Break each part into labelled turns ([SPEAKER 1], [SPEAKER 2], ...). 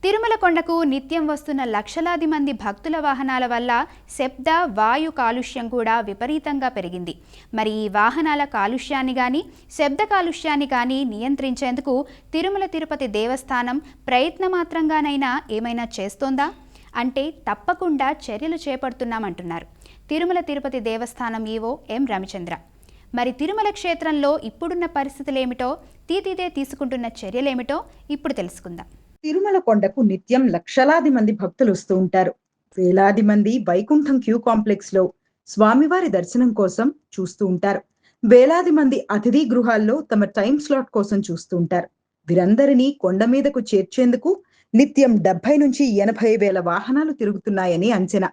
[SPEAKER 1] తిరుమల కొండకు నిత్యం వస్తున్న లక్షలాది మంది భక్తుల వాహనాల వల్ల శబ్ద వాయు కాలుష్యం కూడా విపరీతంగా పెరిగింది. మరి ఈ వాహనాల కాలుష్యాన్ని కానీ శబ్ద కాలుష్యాన్ని కానీ నియంత్రించేందుకు తిరుమల తిరుపతి దేవస్థానం ప్రయత్నమాత్రంగానైనా ఏమైనా చేస్తోందా అంటే తప్పకుండా చర్యలు చేపడుతున్నామంటున్నారు తిరుమల తిరుపతి దేవస్థానం ఈవో ఎం రవిచంద్ర. మరి తిరుమల క్షేత్రంలో ఇప్పుడున్న పరిస్థితులేమిటో, తీతిదే తీసుకుంటున్న చర్యలేమిటో ఇప్పుడు తెలుసుకుందాం.
[SPEAKER 2] తిరుమల కొండకు నిత్యం లక్షలాది మంది భక్తులు వస్తూ ఉంటారు. వేలాది మంది వైకుంఠం క్యూ కాంప్లెక్స్ లో స్వామివారి దర్శనం కోసం చూస్తూ ఉంటారు. వేలాది మంది అతిథి గృహాల్లో తమ టైం స్లాట్ కోసం చూస్తూ ఉంటారు. వీరందరినీ కొండ మీదకు చేర్చేందుకు నిత్యం 70 నుంచి 80 వేల వాహనాలు తిరుగుతున్నాయని అంచనా.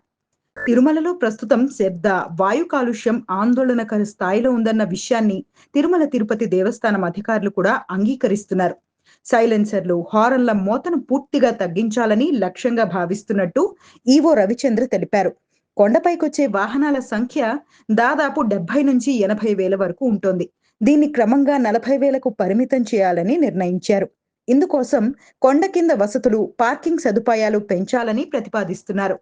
[SPEAKER 2] తిరుమలలో ప్రస్తుతం శబ్ద వాయు కాలుష్యం ఆందోళనకర స్థాయిలో ఉందన్న విషయాన్ని తిరుమల తిరుపతి దేవస్థానం అధికారులు కూడా అంగీకరిస్తున్నారు. సైలెన్సర్లు, హారన్ల మోతను పూర్తిగా తగ్గించాలని లక్ష్యంగా భావిస్తున్నట్టు ఈవో రవిచంద్ర తెలిపారు. కొండపైకొచ్చే వాహనాల సంఖ్య దాదాపు 70 నుంచి 80 వేల వరకు ఉంటుంది. దీన్ని క్రమంగా 40 వేలకు పరిమితం చేయాలని నిర్ణయించారు. ఇందుకోసం కొండ కింద వసతులు, పార్కింగ్ సదుపాయాలు పెంచాలని ప్రతిపాదిస్తున్నారు.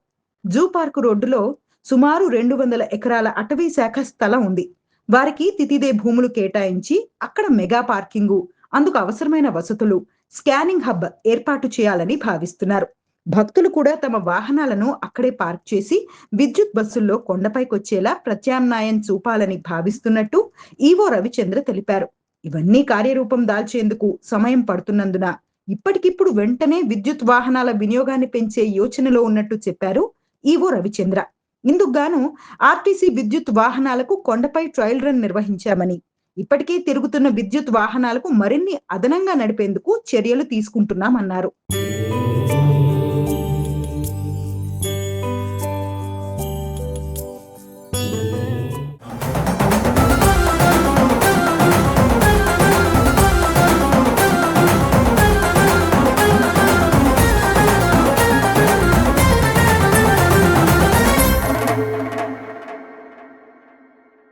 [SPEAKER 2] జూ పార్కు రోడ్డులో సుమారు 200 ఎకరాల అటవీ శాఖ స్థలం ఉంది. వారికి తితిదే భూములు కేటాయించి అక్కడ మెగా పార్కింగు, అందుకు అవసరమైన వసతులు, స్కానింగ్ హబ్ ఏర్పాటు చేయాలని భావిస్తున్నారు. భక్తులు కూడా తమ వాహనాలను అక్కడే పార్క్ చేసి విద్యుత్ బస్సుల్లో కొండపైకొచ్చేలా ప్రత్యామ్నాయం చూపాలని భావిస్తున్నట్టు ఈవో రవిచంద్ర తెలిపారు. ఇవన్నీ కార్యరూపం దాల్చేందుకు సమయం పడుతున్నందున ఇప్పటికిప్పుడు వెంటనే విద్యుత్ వాహనాల వినియోగాన్ని పెంచే యోచనలో ఉన్నట్టు చెప్పారు ఈవో రవిచంద్ర. ఇందుకుగాను ఆర్టీసీ విద్యుత్ వాహనాలకు కొండపై ట్రయల్ రన్ నిర్వహించామని, ఇప్పటికే తిరుగుతున్న విద్యుత్ వాహనాలకు మరిన్ని అదనంగా నడిపేందుకు చర్యలు తీసుకుంటున్నామన్నారు.